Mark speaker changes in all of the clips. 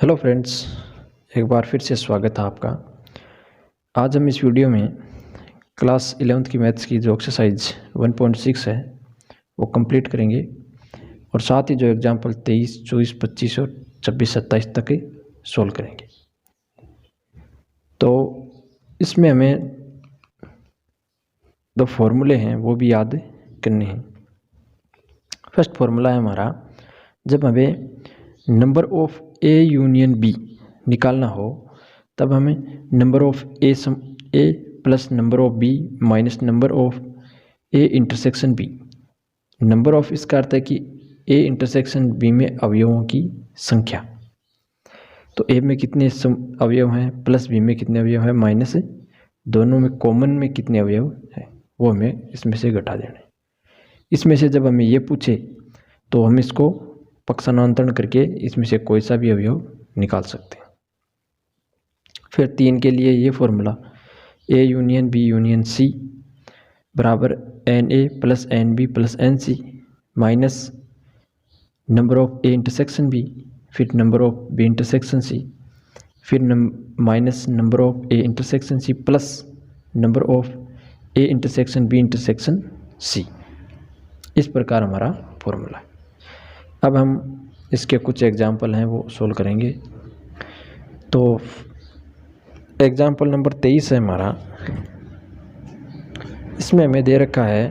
Speaker 1: Hello friends, एक बार फिर से स्वागत है आपका। आज हम इस वीडियो में क्लास 11th की मैथ्स की जो एक्सरसाइज 1.6 है वो कंप्लीट करेंगे और साथ ही जो एग्जाम्पल 23, 24, 25 और 26, 27 तक सोल्व करेंगे। तो इसमें हमें दो फॉर्मूले हैं वो भी याद करने हैं। फर्स्ट फार्मूला है हमारा, जब हमें number of A union B निकालना हो तब हमें number of A plus number of B minus number of A intersection B. Number of इसका अर्थ है कि ए इंटरसेक्शन बी में अवयवों की संख्या। तो ए में कितने अवयव हैं प्लस बी में कितने अवयव हैं माइनस दोनों में कॉमन में कितने अवयव हैं वो हमें इसमें से घटा देना है। इसमें से जब हमें ये पूछे तो हम इसको पक्षानुन्तरण करके इसमें से कोई सा भी अवयव निकाल सकते हैं। फिर 3 के लिए ये formula a union b union c बराबर n A plus N b plus n c minus number of A intersection b, फिर number of b intersection c, फिर minus number of A intersection c plus number of A intersection b intersection c. इस प्रकार हमारा formula है। अब हम इसके कुछ एग्जाम्पल हैं वो सोल्व करेंगे। तो एग्जाम्पल नंबर 23 है हमारा। इसमें हमें दे रखा है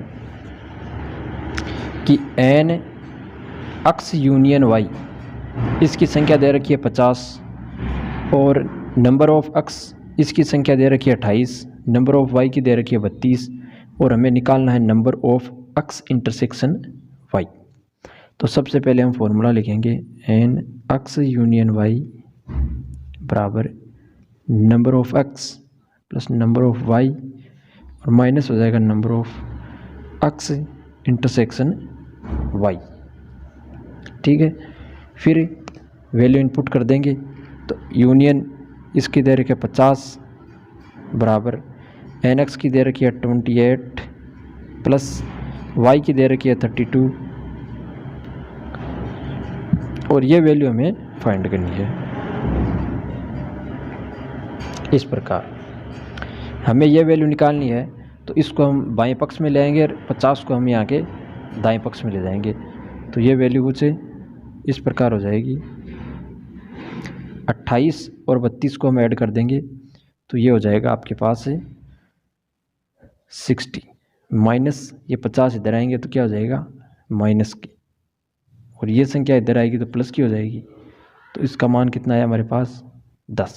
Speaker 1: कि एन एक्स यूनियन वाई, इसकी संख्या दे रखी है 50 और नंबर ऑफ एक्स इसकी संख्या दे रखी है 28, नंबर ऑफ वाई की दे रखी है 32 और हमें निकालना है number of X intersection Y. तो सबसे पहले हम फॉर्मूला लिखेंगे एन एक्स यूनियन वाई बराबर number of X plus number of Y और माइनस हो जाएगा number of X intersection Y. ठीक है, फिर वैल्यू इनपुट कर देंगे। तो यूनियन इसकी दे रखी है 50 बराबर एन एक्स की दे रखी है 28 प्लस वाई की दे रखी है 32 और ये वैल्यू हमें फाइंड करनी है। इस प्रकार हमें ये वैल्यू निकालनी है तो इसको हम बाएं पक्ष में ले आएंगे और 50 को हम यहाँ के दाएं पक्ष में ले जाएंगे। तो ये वैल्यू कुछ इस प्रकार हो जाएगी। 28 और 32 को हम ऐड कर देंगे तो ये हो जाएगा आपके पास 60 माइनस ये 50 इधर आएंगे तो क्या हो जाएगा माइनस की, और ये संख्या इधर आएगी तो प्लस की हो जाएगी। तो इसका मान कितना है हमारे पास 10।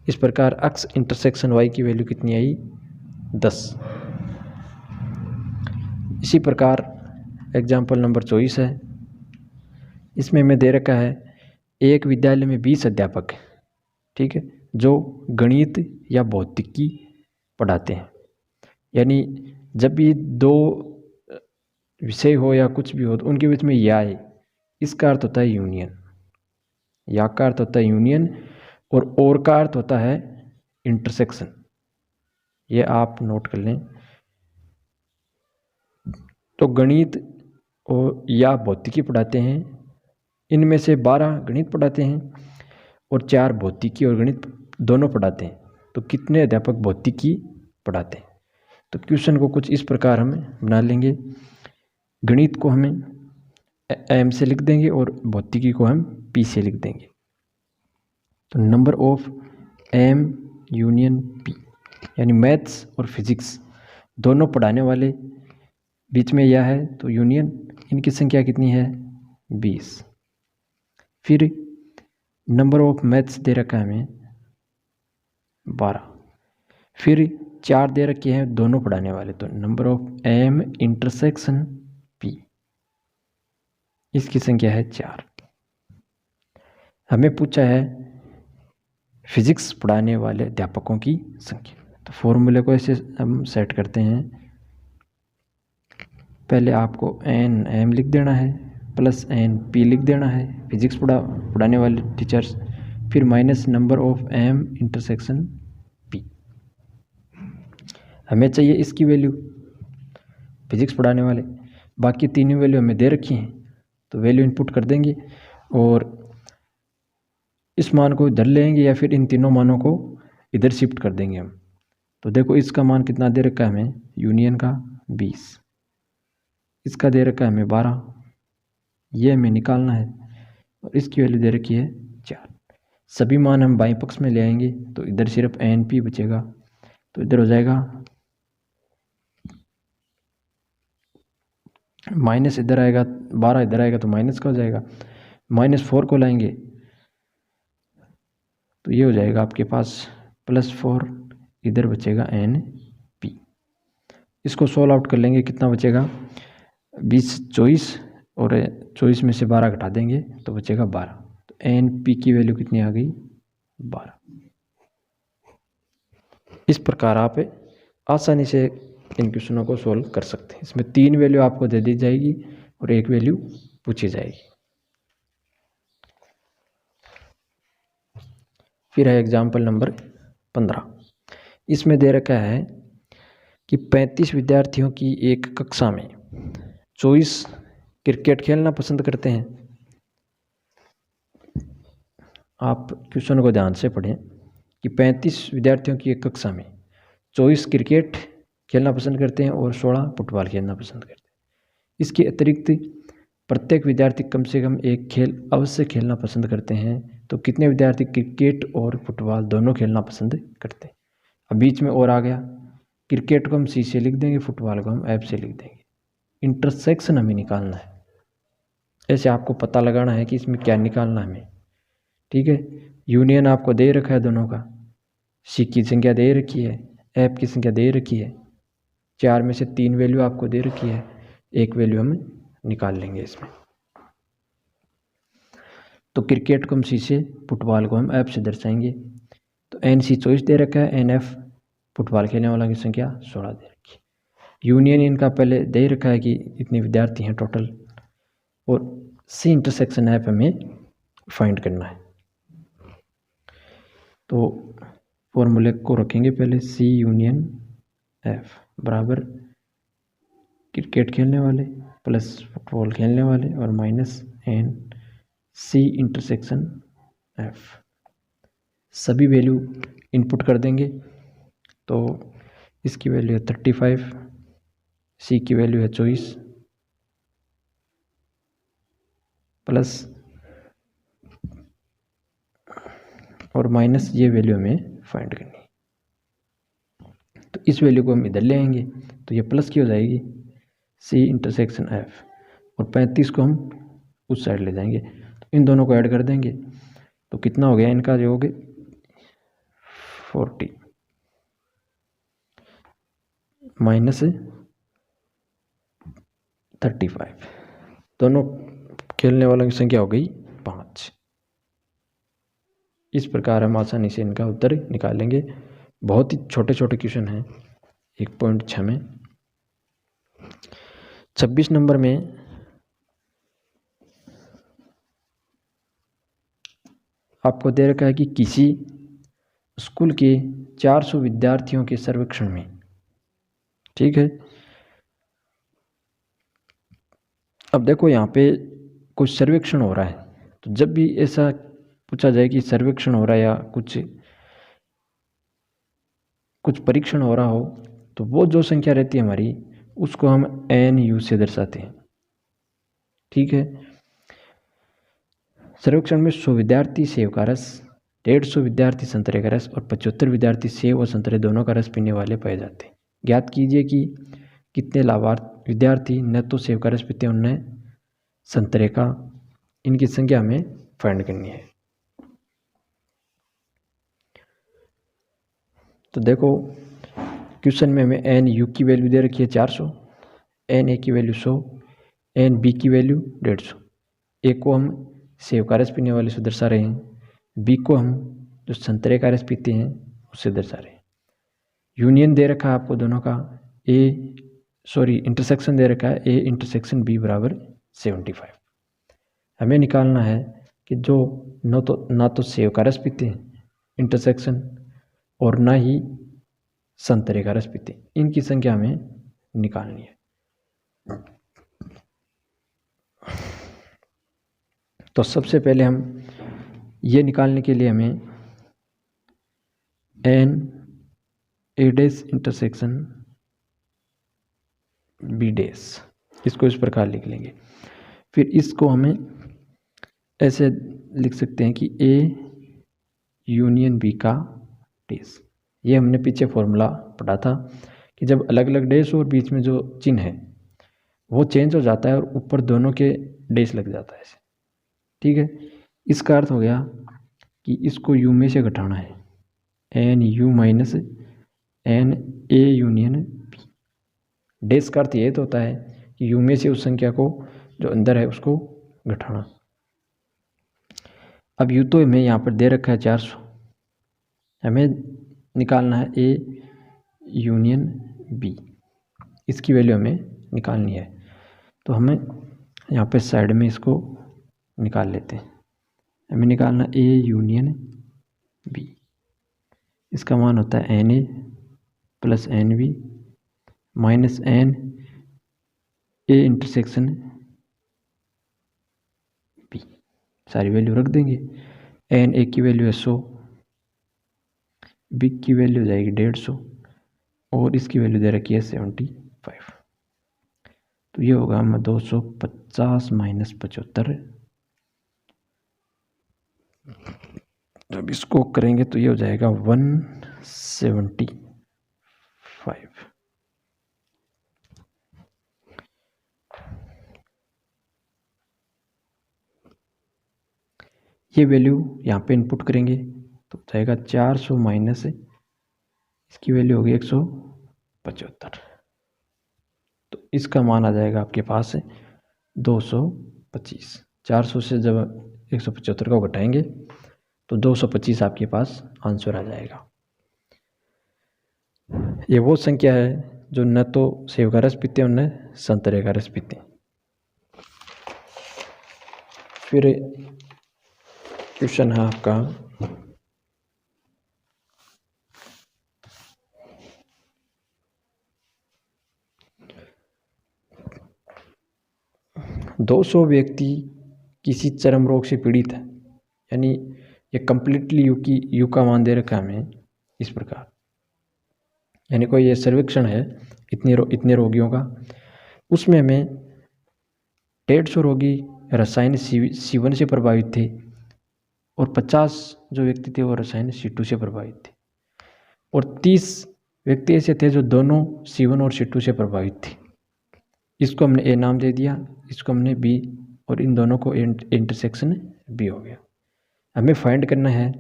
Speaker 1: इस प्रकार एक्स इंटरसेक्शन वाई की वैल्यू कितनी आई 10। इसी प्रकार एग्जाम्पल नंबर 24 है। इसमें हमें दे रखा है एक विद्यालय में 20 अध्यापक, ठीक है, जो गणित या भौतिकी पढ़ाते हैं। यानी जब भी दो विषय हो या कुछ भी हो तो उनके बीच में या है, इसका अर्थ होता है यूनियन। या का अर्थ होता है यूनियन और का अर्थ होता है इंटरसेक्शन। ये आप नोट कर लें। तो गणित और या भौतिकी पढ़ाते हैं, इनमें से 12 गणित पढ़ाते हैं और 4 भौतिकी और गणित दोनों पढ़ाते हैं। तो कितने अध्यापक भौतिकी पढ़ाते हैं? तो क्वेश्चन को कुछ इस प्रकार हम बना लेंगे। गणित को हमें एम से लिख देंगे और भौतिकी को हम पी से लिख देंगे। तो number of M union P यानी मैथ्स और फिजिक्स दोनों पढ़ाने वाले बीच में यह है तो यूनियन, इनकी संख्या कितनी है 20। फिर नंबर ऑफ मैथ्स दे रखा है हमें 12, फिर 4 दे रखे हैं दोनों पढ़ाने वाले। तो number of M intersection P, इसकी संख्या है 4। हमें पूछा है फिजिक्स पढ़ाने वाले अध्यापकों की संख्या। तो फॉर्मूले को ऐसे हम सेट करते हैं। पहले आपको एन एम लिख देना है प्लस एन पी लिख देना है, फिजिक्स पढ़ाने वाले टीचर्स, फिर minus number of M intersection P. हमें चाहिए इसकी वैल्यू फिजिक्स पढ़ाने वाले, बाकी तीनों वैल्यू हमें दे रखी हैं। तो वैल्यू इनपुट कर देंगे और इस मान को इधर लेंगे या फिर इन तीनों मानों को इधर शिफ्ट कर देंगे हम। तो देखो इसका मान कितना दे रखा है हमें, यूनियन का 20, इसका दे रखा है हमें 12, ये हमें निकालना है, और इसकी वैल्यू दे रखी है 4। सभी मान हम बाएं पक्ष में ले आएंगे तो इधर सिर्फ NP बचेगा, तो इधर हो जाएगा माइनस, इधर आएगा 12, इधर आएगा तो माइनस का हो जाएगा, -4 को लाएंगे तो ये हो जाएगा आपके पास +4, इधर बचेगा NP। इसको सोल्व आउट कर लेंगे, कितना बचेगा 20 24, और 24 में से 12 घटा देंगे तो बचेगा 12। तो NP की वैल्यू कितनी आ गई, 12। इस प्रकार आप आसानी से इन क्वेश्चनों को सोल्व कर सकते हैं। इसमें 3 वैल्यू आपको दे दी जाएगी और 1 वैल्यू पूछी जाएगी। फिर है एग्जाम्पल नंबर 15। इसमें दे रखा है कि 35 विद्यार्थियों की एक कक्षा में 24 क्रिकेट खेलना पसंद करते हैं। आप क्वेश्चन को ध्यान से पढ़ें कि 35 विद्यार्थियों की एक कक्षा में 24 क्रिकेट खेलना पसंद करते हैं और 16 फुटबॉल खेलना पसंद करते हैं। इसके अतिरिक्त प्रत्येक विद्यार्थी कम से कम एक खेल अवश्य खेलना पसंद करते हैं, तो कितने विद्यार्थी क्रिकेट और फुटबॉल दोनों खेलना पसंद करते हैं। अब बीच में और आ गया, क्रिकेट को हम C से लिख देंगे, फुटबॉल को हम F से लिख देंगे। इंटरसेक्शन हमें निकालना है, ऐसे आपको पता लगाना है कि इसमें क्या निकालना है हमें। ठीक है, यूनियन आपको दे रखा है दोनों का, C की संख्या दे रखी है, F की संख्या दे रखी है, 4 में से 3 वैल्यू आपको दे रखी है, 1 वैल्यू हम निकाल लेंगे इसमें। तो क्रिकेट को हम C से, फुटबॉल को हम F से दर्शाएंगे। तो NC 24 दे रखा है, NF फुटबॉल खेलने वालों की संख्या 16 दे रखी है। यूनियन इनका पहले दे रखा है कि इतने विद्यार्थी हैं टोटल, और C इंटरसेक्शन F हमें फाइंड करना है। तो फॉर्मूले को रखेंगे पहले, C यूनियन F बराबर क्रिकेट खेलने वाले प्लस फुटबॉल खेलने वाले और माइनस NC इंटरसेक्शन F। सभी वैल्यू इनपुट कर देंगे, तो इसकी वैल्यू है 35, C की वैल्यू है 24 प्लस और माइनस ये वैल्यू हमें फाइंड करनी है। तो इस वैल्यू को हम इधर ले आएंगे तो ये प्लस की हो जाएगी C इंटरसेक्शन F, और 35 को हम उस साइड ले जाएंगे, तो इन दोनों को ऐड कर देंगे तो कितना हो गया इनका जो हो गया 40 माइनस 35, दोनों खेलने वालों की संख्या हो गई 5। इस प्रकार हम आसानी से इनका उत्तर निकालेंगे। बहुत ही छोटे छोटे क्वेश्चन हैं 1.6 में। 26 नंबर में आपको दे रखा है कि किसी स्कूल के 400 विद्यार्थियों के सर्वेक्षण में, ठीक है, अब देखो यहाँ पे कुछ सर्वेक्षण हो रहा है, तो जब भी ऐसा पूछा जाए कि सर्वेक्षण हो रहा है या कुछ परीक्षण हो रहा हो, तो वो जो संख्या रहती है हमारी उसको हम NU से दर्शाते हैं। ठीक है, सर्वेक्षण में 100 विद्यार्थी सेब का रस, 150 विद्यार्थी संतरे का रस और 75 विद्यार्थी सेब और संतरे दोनों का रस पीने वाले पाए जाते हैं। ज्ञात कीजिए कि कितने लाभार्थी विद्यार्थी न तो सेब का रस पीते हैं और न संतरे का। इनकी संख्या हमें फाइंड करनी है। तो देखो क्वेश्चन में हमें NU की वैल्यू दे रखी है 400, NA की वैल्यू 100, NB की वैल्यू 150। A को हम सेब का रस पीने वाले से दर्शा रहे हैं, B को हम जो संतरे का रस पीते हैं उससे दर्शा रहे हैं। यूनियन दे रखा है आपको दोनों का, इंटरसेक्शन दे रखा है A इंटरसेक्शन B बराबर 75। हमें निकालना है कि जो ना तो सेब का रस पीते हैं इंटरसेक्शन और ना ही संतरे का रस पीते, इनकी संख्या हमें निकालनी है। तो सबसे पहले हम ये निकालने के लिए हमें N A dash intersection B dash, इसको इस प्रकार लिख लेंगे। फिर इसको हमें ऐसे लिख सकते हैं कि ए यूनियन बी का डैश। ये हमने पीछे फॉर्मूला पढ़ा था कि जब अलग अलग डैश और बीच में जो चिन्ह है वो चेंज हो जाता है और ऊपर दोनों के डैश लग जाता है ऐसे, ठीक है। इसका अर्थ हो गया कि इसको यू में से घटाना है, N U minus N A union B. Dash का अर्थ ये तो होता है कि यू में से उस संख्या को जो अंदर है उसको घटाना। अब यू तो हमें यहाँ पर दे रखा है 400, हमें निकालना है ए यूनियन बी, इसकी वैल्यू हमें निकालनी है। तो हमें यहाँ पे साइड में इसको निकाल लेते हैं। हमें निकालना ए यूनियन बी, इसका मान होता है N A plus N B minus N A intersection B. सारी वैल्यू रख देंगे। एन ए की वैल्यू है 100, बी की वैल्यू हो जाएगी 150 और इसकी वैल्यू दे रखी है 75। तो ये होगा हमें 250 माइनस 75। जब इसको करेंगे तो ये हो जाएगा 175। ये वैल्यू यहाँ पे इनपुट करेंगे तो जाएगा 400 माइनस इसकी वैल्यू होगी 175। तो इसका मान आ जाएगा आपके पास 225। 400 से जब 175 को घटाएंगे तो 225 आपके पास आंसर आ जाएगा। ये वो संख्या है जो न तो सेव का रस पीते और न संतरे का रस पीते। फिर क्वेश्चन है आपका दो 200 व्यक्ति किसी चरम रोग से पीड़ित है, यानी ये कंप्लीटली यू का मान दे रखा है हमें इस प्रकार, यानी कोई ये सर्वेक्षण है इतने रोगियों का, उसमें हमें 150 रोगी रसायन C1 से प्रभावित थे और 50 जो व्यक्ति थे वो रसायन C2 से प्रभावित थे और 30 व्यक्ति ऐसे थे जो दोनों C1 और C2 से प्रभावित थे। इसको हमने ए नाम दे दिया, इसको हमने बी और इन दोनों को इंटरसेक्शन बी हो गया। हमें फाइंड करना है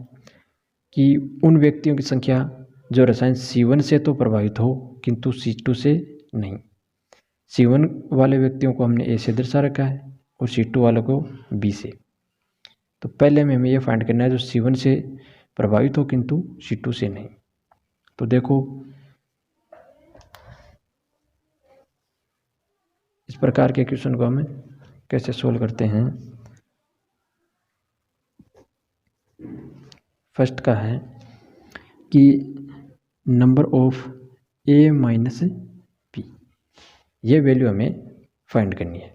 Speaker 1: कि उन व्यक्तियों की संख्या जो रसायन C1 से तो प्रभावित हो किंतु C2 से नहीं। C1 वाले व्यक्तियों को हमने ए से दर्शा रखा है और C2 वालों को बी से। तो पहले में हमें ये फाइंड करना है जो C1 से प्रभावित हो किंतु C2 से नहीं। तो देखो इस प्रकार के क्वेश्चन को हमें कैसे सोल्व करते हैं। फर्स्ट का है कि number of A minus B, ये वैल्यू हमें फाइंड करनी है,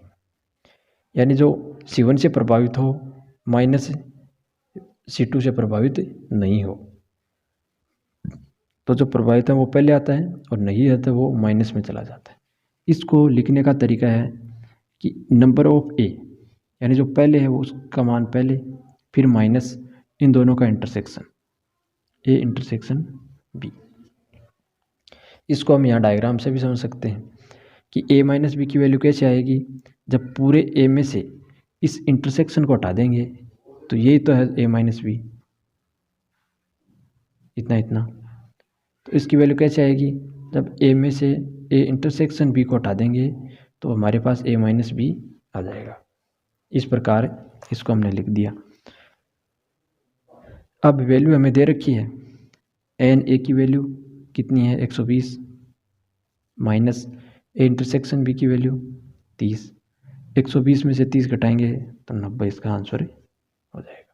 Speaker 1: यानी जो C1 से प्रभावित हो माइनस C2 से प्रभावित नहीं हो। तो जो प्रभावित है वो पहले आता है और नहीं आता है वो माइनस में चला जाता है। इसको लिखने का तरीका है कि नंबर ऑफ ए, यानी जो पहले है वो उसका मान पहले, फिर माइनस इन दोनों का इंटरसेक्शन ए इंटरसेक्शन बी। इसको हम यहाँ डायग्राम से भी समझ सकते हैं कि ए माइनस बी की वैल्यू कैसे आएगी। जब पूरे ए में से इस इंटरसेक्शन को हटा देंगे तो यही तो है ए माइनस बी, इतना इतना। तो इसकी वैल्यू कैसे आएगी, जब ए में से ए इंटरसेक्शन बी को हटा देंगे तो हमारे पास ए माइनस बी आ जाएगा। इस प्रकार इसको हमने लिख दिया। अब वैल्यू हमें दे रखी है, एन ए की वैल्यू कितनी है 120 माइनस ए इंटरसेक्शन बी की वैल्यू 30। 120 में से 30 घटाएंगे तो 90 इसका आंसर हो जाएगा।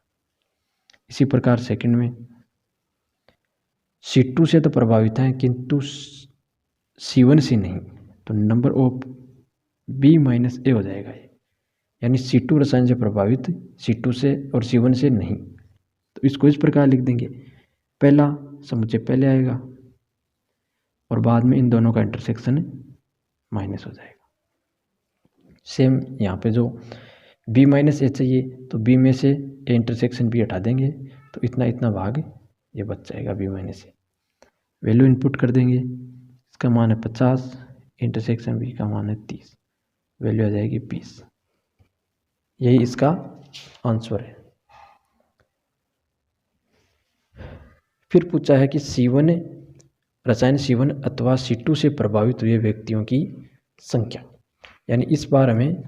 Speaker 1: इसी प्रकार सेकंड में C2 से तो प्रभावित है किंतु C1 से नहीं, तो नंबर ऑफ बी माइनस ए हो जाएगा ये, यानी C2 रसायन से प्रभावित, C2 से और C1 से नहीं। तो इसको इस प्रकार लिख देंगे, पहला समुच्चय पहले आएगा और बाद में इन दोनों का इंटरसेक्शन माइनस हो जाएगा। सेम यहाँ पे जो b माइनस ए चाहिए तो b में से ए इंटरसेक्शन b हटा देंगे तो इतना इतना भाग ये बच जाएगा b माइनस ए। वैल्यू इनपुट कर देंगे, इसका मान है 50, इंटरसेक्शन b का मान है 30, वैल्यू आ जाएगी 20। यही इसका आंसर है। फिर पूछा है कि C1 रसायन C1 अथवा C2 से प्रभावित हुए व्यक्तियों की संख्या, यानी इस बार हमें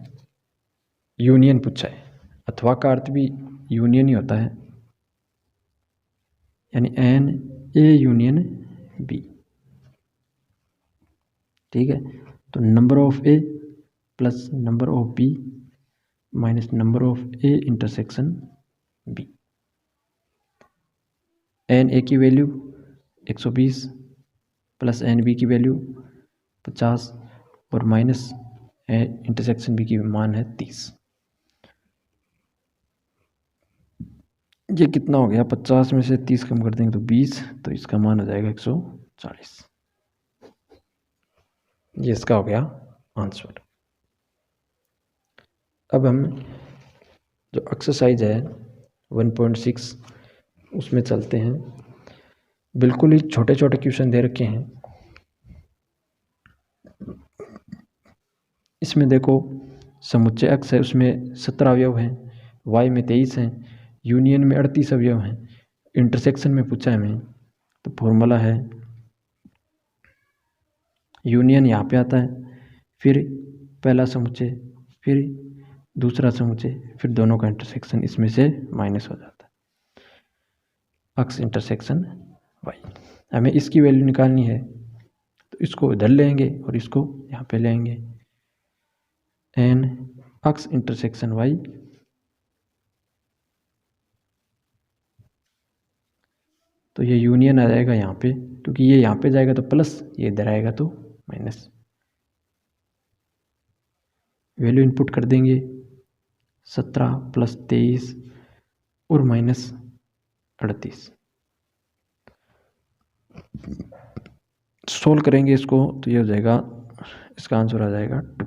Speaker 1: यूनियन पूछा है, अथवा का अर्थ भी यूनियन ही होता है, यानी Na यूनियन B। ठीक है, तो number of A plus number of B minus number of A intersection B। Na की वैल्यू 120 प्लस Nb की वैल्यू 50 और माइनस इंटरसेक्शन B की मान है 30। ये कितना हो गया, 50 में से 30 कम कर देंगे तो 20, तो इसका मान हो जाएगा 140। ये इसका हो गया आंसर। अब हम जो एक्सरसाइज है 1.6 उसमें चलते हैं। बिल्कुल ही छोटे छोटे क्वेश्चन दे रखे हैं। इसमें देखो समुच्चय x है, उसमें 17 अवयव हैं, y में 23 हैं, यूनियन में 38 अवयव हैं, इंटरसेक्शन में पूछा है हमें। तो फॉर्मूला है यूनियन यहाँ पे आता है, फिर पहला समुच्चय, फिर दूसरा समुच्चय, फिर दोनों का इंटरसेक्शन, इसमें से माइनस हो जाता है x इंटरसेक्शन y। हमें इसकी वैल्यू निकालनी है तो इसको इधर लेंगे और इसको यहाँ पे लेंगे, n x इंटरसेक्शन y तो ये यूनियन आ जाएगा यहाँ पे, क्योंकि ये यहाँ पे जाएगा तो प्लस, ये इधर आएगा तो माइनस। वैल्यू इनपुट कर देंगे 17 प्लस 23 और माइनस 38। सोल्व करेंगे इसको तो ये हो जाएगा, इसका आंसर आ जाएगा 2।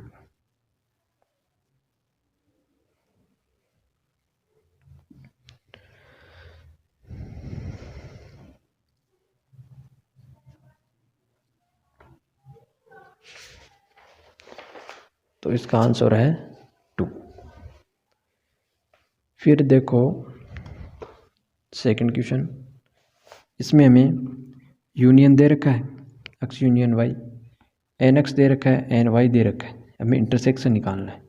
Speaker 1: तो इसका आंसर है 2। फिर देखो सेकंड क्वेश्चन, इसमें हमें यूनियन दे रखा है x यूनियन y, nx दे रखा है ny दे रखा है, हमें इंटरसेक्शन निकालना है।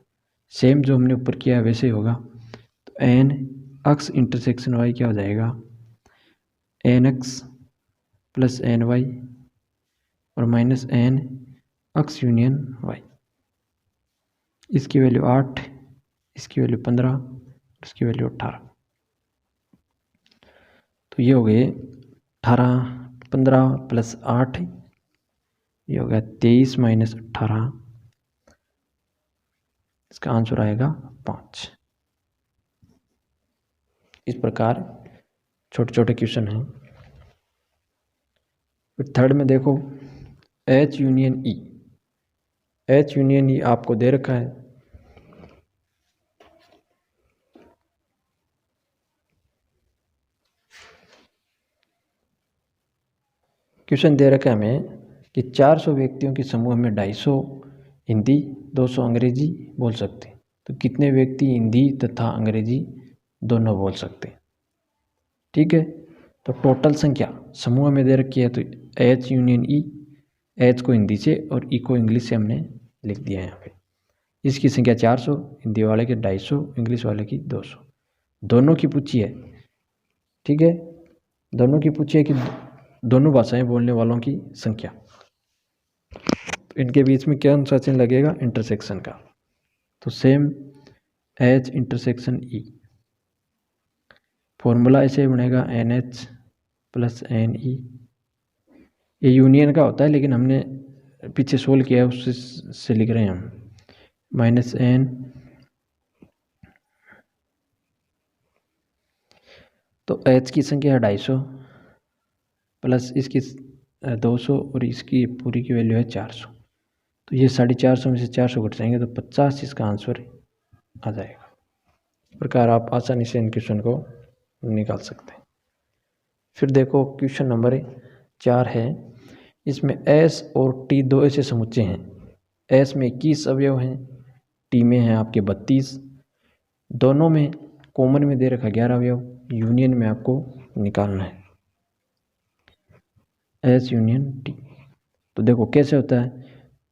Speaker 1: सेम जो हमने ऊपर किया है वैसे होगा। तो nx इंटरसेक्शन y क्या हो जाएगा, nx प्लस ny और माइनस nx यूनियन y। इसकी वैल्यू 8, इसकी वैल्यू 15, इसकी वैल्यू 18। तो ये हो गए 18, 15 प्लस 8, ये हो गया 23 माइनस 18, इसका आंसर आएगा 5। इस प्रकार छोटे छोटे क्वेश्चन हैं। फिर थर्ड में देखो H union E। H union E आपको दे रखा है, क्वेश्चन दे रखा है हमें कि 400 व्यक्तियों के समूह में 250 हिंदी 200 अंग्रेजी बोल सकते हैं, तो कितने व्यक्ति हिंदी तथा अंग्रेजी दोनों बोल सकते हैं। ठीक है, तो टोटल संख्या समूह में दे रखी है, तो H यूनियन E, H को हिंदी से और E को इंग्लिश से हमने लिख दिया है यहाँ पे। इसकी संख्या 400, हिंदी वाले के 250, इंग्लिश वाले की 200, दोनों की पूछी है। ठीक है, दोनों की पूछी है कि दोनों भाषाएं बोलने वालों की संख्या। तो इनके बीच में क्या सा चिन्ह लगेगा, इंटरसेक्शन का। तो same H intersection E, formula ऐसे बनेगा NH प्लस NE। ये यूनियन का होता है लेकिन हमने पीछे सोल्व किया है उससे लिख रहे हैं हम, माइनस N तो एच की संख्या है 250 प्लस इसकी 200 और इसकी पूरी की वैल्यू है 400। तो ये 450 में से 400 घट जाएंगे तो 50 इसका आंसर आ जाएगा। इस प्रकार आप आसानी से इन क्वेश्चन को निकाल सकते हैं। फिर देखो क्वेश्चन नंबर 4 है। इसमें एस और टी दो ऐसे समुच्चय हैं। एस में 21 अवयव हैं, टी में है आपके 32। दोनों में कॉमन में दे रखा 11 अवयव, यूनियन में आपको निकालना है एस यूनियन टी। तो देखो कैसे होता है,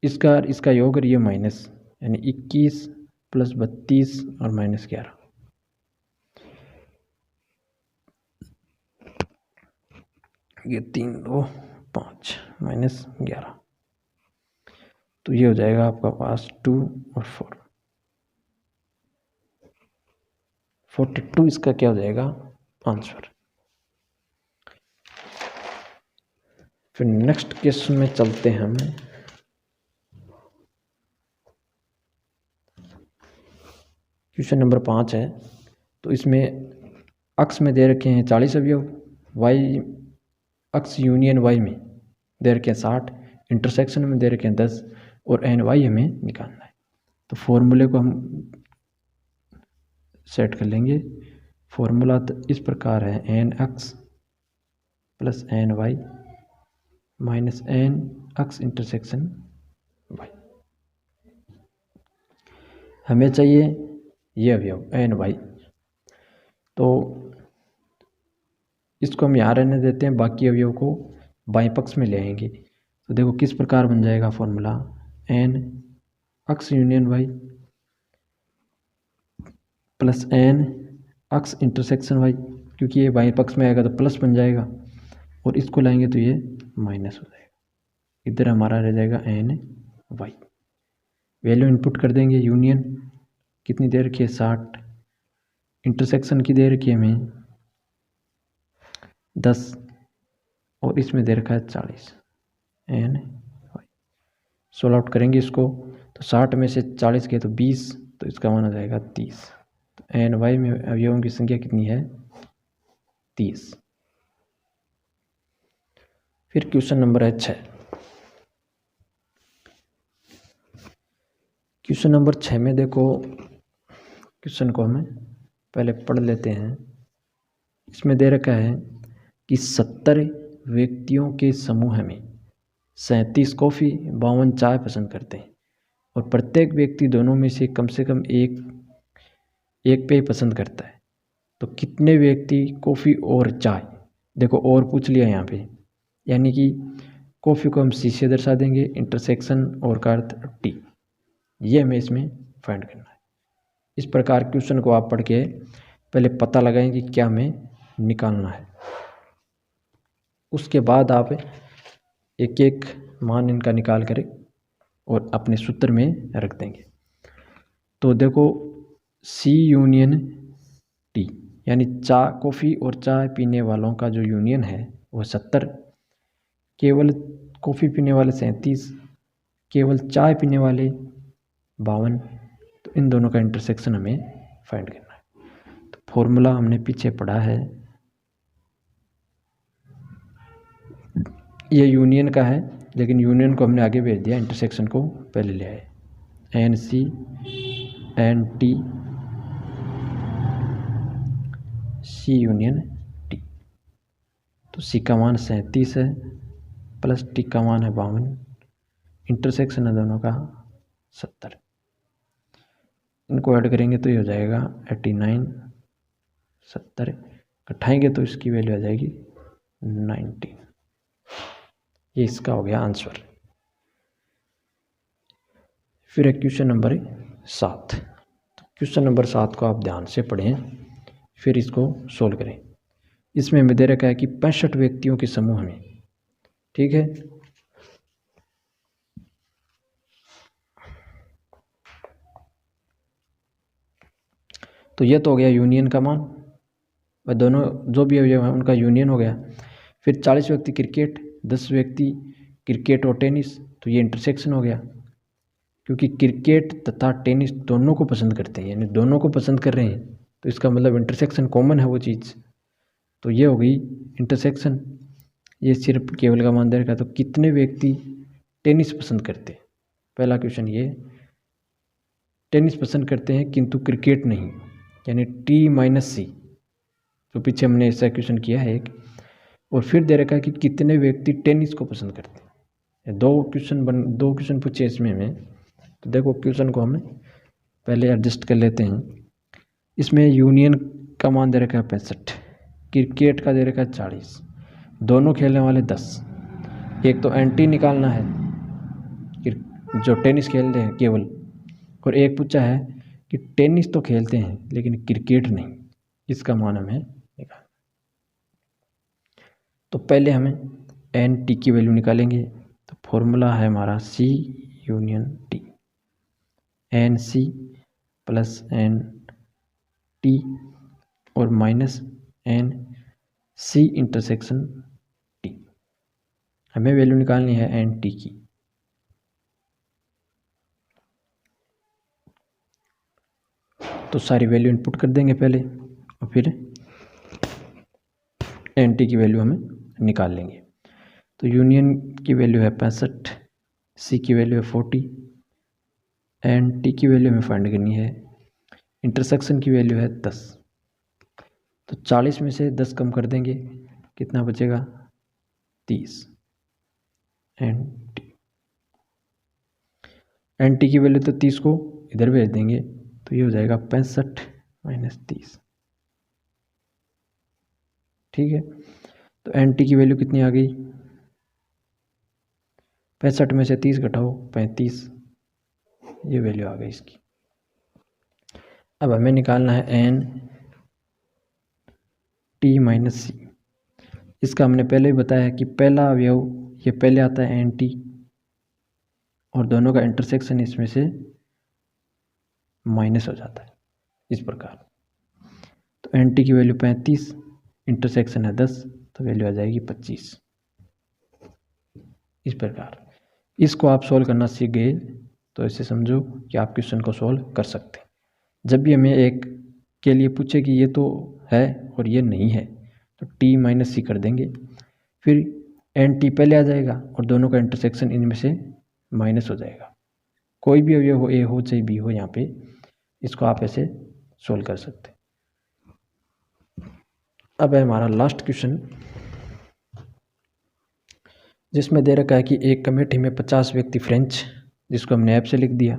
Speaker 1: इसका योग और ये माइनस, यानी 21 प्लस 32 और माइनस 11। ये 3 2 5 माइनस 11, तो ये हो जाएगा आपका पास 2 और 4, 42 इसका क्या हो जाएगा आंसर। फिर नेक्स्ट क्वेश्चन में चलते हैं हम। क्वेश्चन नंबर 5 है। तो इसमें अक्ष में दे रखे हैं 40 अवयव, वाई अक्ष यूनियन वाई में दे रखे हैं 60, इंटरसेक्शन में दे रखे हैं 10 और एन वाई हमें निकालना है। तो फॉर्मूले को हम सेट कर लेंगे। फॉर्मूला तो इस प्रकार है, n x plus n y minus n x intersection y. हमें चाहिए ये अवयव एन वाई, तो इसको हम यहाँ रहने देते हैं, बाकी अवयव को बाएं पक्ष में ले आएंगे। तो देखो किस प्रकार बन जाएगा फॉर्मूला, एन अक्स union Y plus N x intersection Y, क्योंकि ये बाएं पक्ष में आएगा तो प्लस बन जाएगा और इसको लाएंगे तो ये माइनस हो जाएगा। इधर हमारा रह जाएगा एन वाई। वैल्यू इनपुट कर देंगे। यूनियन कितनी दे रखी है 60, इंटरसेक्शन की दे रखी है हमें 10 और इसमें दे रखा है 40, एन वाई। सोल्व आउट करेंगे इसको तो 60 में से 40 गए तो 20, तो इसका मान हो जाएगा 30। तो एन वाई में अवयवों की संख्या कितनी है 30। फिर क्वेश्चन नंबर है 6। क्वेश्चन नंबर 6 में देखो, क्वेश्चन को हमें पहले पढ़ लेते हैं। इसमें दे रखा है कि 70 व्यक्तियों के समूह में 37 कॉफ़ी 52 चाय पसंद करते हैं और प्रत्येक व्यक्ति दोनों में से कम एक पेय पसंद करता है। तो कितने व्यक्ति कॉफ़ी और चाय, देखो और पूछ लिया यहाँ पे, यानी कि कॉफ़ी को हम सी से दर्शा देंगे, इंटरसेक्शन और का अर्थ टी, ये हमें इसमें फाइंड करना है। इस प्रकार क्वेश्चन को आप पढ़ के पहले पता लगाएं कि क्या हमें निकालना है, उसके बाद आप एक एक मान इनका निकाल कर और अपने सूत्र में रख देंगे। तो देखो सी यूनियन टी, यानी कॉफ़ी और चाय पीने वालों का जो यूनियन है वो 70, केवल कॉफ़ी पीने वाले 37, केवल चाय पीने वाले 52। तो इन दोनों का इंटरसेक्शन हमें फाइंड करना है। तो फॉर्मूला हमने पीछे पढ़ा है, ये यूनियन का है लेकिन यूनियन को हमने आगे भेज दिया, इंटरसेक्शन को पहले ले आए। N C N T C union T. तो सी का मान 37 है प्लस टी का मान है 52, इंटरसेक्शन है दोनों का 70। इनको ऐड करेंगे तो ये हो जाएगा 89, 70 घटाएंगे तो इसकी वैल्यू आ जाएगी 19। ये इसका हो गया आंसर। फिर है क्वेश्चन नंबर 7। तो क्वेश्चन नंबर 7 को आप ध्यान से पढ़ें, फिर इसको सोल्व करें। इसमें हमें दे रखा है कि 65 व्यक्तियों के समूह में, ठीक है, तो ये तो हो गया यूनियन का मान, वह दोनों जो भी अवयव हैं उनका यूनियन हो गया। फिर 40 व्यक्ति क्रिकेट, 10 व्यक्ति क्रिकेट और टेनिस, तो ये इंटरसेक्शन हो गया, क्योंकि क्रिकेट तथा टेनिस दोनों को पसंद करते हैं, यानी दोनों को पसंद कर रहे हैं, तो इसका मतलब इंटरसेक्शन कॉमन है वो चीज़। तो ये हो गई इंटरसेक्शन। ये सिर्फ केवल का मान दे रखा, तो कितने व्यक्ति टेनिस पसंद करते हैं। पहला क्वेश्चन ये, टेनिस पसंद करते हैं किंतु क्रिकेट नहीं, यानी T-C। तो पीछे हमने ऐसा क्वेश्चन किया है एक। और फिर दे रखा है कि कितने व्यक्ति टेनिस को पसंद करते हैं। दो क्वेश्चन पूछे इसमें में। तो देखो क्वेश्चन को हमें पहले एडजस्ट कर लेते हैं। इसमें यूनियन का मान दे रखा है 65, क्रिकेट का दे रखा है 40, दोनों खेलने वाले 10। एक तो एंटी निकालना है जो टेनिस खेलते हैं केवल, और एक पूछा है कि टेनिस तो खेलते हैं लेकिन क्रिकेट नहीं, इसका मान हमें निकालना। तो पहले हमें एन टी की वैल्यू निकालेंगे। तो फॉर्मूला है हमारा C union T, n c plus n t और minus n c intersection t. हमें वैल्यू निकालनी है एन टी की। तो सारी वैल्यू इनपुट कर देंगे पहले और फिर एन टी की वैल्यू हमें निकाल लेंगे। तो यूनियन की वैल्यू है 65, सी की वैल्यू है 40, एन टी की वैल्यू हमें फाइंड करनी है, इंटरसेक्शन की वैल्यू है 10। तो 40 में से 10 कम कर देंगे, कितना बचेगा 30। एन टी की वैल्यू तो 30 को इधर भेज देंगे, तो ये हो जाएगा 65 माइनस 30। ठीक है, तो एन टी की वैल्यू कितनी आ गई, 65 में से 30 घटाओ 35, ये वैल्यू आ गई इसकी। अब हमें निकालना है एन टी माइनस सी। इसका हमने पहले ही बताया कि पहला अवयव ये पहले आता है एन टी, और दोनों का इंटरसेक्शन इसमें से माइनस हो जाता है इस प्रकार। तो एन टी की वैल्यू 35, इंटरसेक्शन है 10, तो वैल्यू आ जाएगी 25। इस प्रकार इसको आप सॉल्व करना सीख गए तो ऐसे समझो कि आप क्वेश्चन को सॉल्व कर सकते हैं। जब भी हमें एक के लिए पूछे कि ये तो है और ये नहीं है, तो टी माइनस सी कर देंगे, फिर एन टी पहले आ जाएगा और दोनों का इंटरसेक्शन इनमें से माइनस हो जाएगा। कोई भी अवयव हो, ए हो चाहे बी हो, यहाँ पे इसको आप ऐसे सोल्व कर सकते हैं। अब है हमारा लास्ट क्वेश्चन, जिसमें दे रखा है कि एक कमेटी में 50 व्यक्ति फ्रेंच, जिसको हमने ऐप से लिख दिया,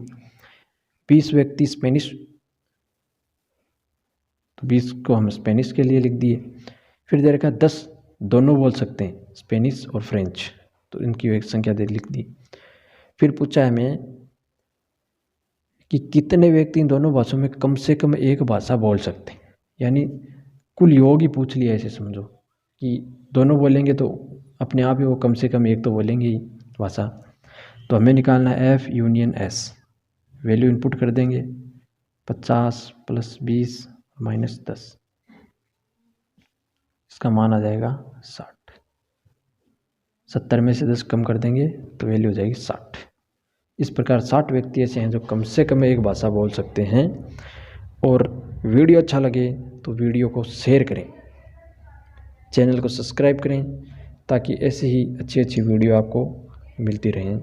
Speaker 1: 20 व्यक्ति स्पेनिश, तो 20 को हम स्पेनिश के लिए लिख दिए। फिर दे रखा है 10 दोनों बोल सकते हैं, स्पेनिश और फ्रेंच, तो इनकी एक संख्या दे लिख दी। फिर पूछा है हमें कि कितने व्यक्ति इन दोनों भाषाओं में कम से कम एक भाषा बोल सकते हैं, यानी कुल योग ही पूछ लिया। ऐसे समझो कि दोनों बोलेंगे तो अपने आप ही वो कम से कम एक तो बोलेंगे ही भाषा। तो हमें निकालना है F union S. Value input कर देंगे, 50 प्लस 20 माइनस 10, इसका मान आ जाएगा 60। 70 में से 10 कम कर देंगे तो वैल्यू हो जाएगी 60। इस प्रकार 60 व्यक्ति ऐसे हैं जो कम से कम एक भाषा बोल सकते हैं। और वीडियो अच्छा लगे तो वीडियो को शेयर करें, चैनल को सब्सक्राइब करें, ताकि ऐसी ही अच्छी अच्छी वीडियो आपको मिलती रहें।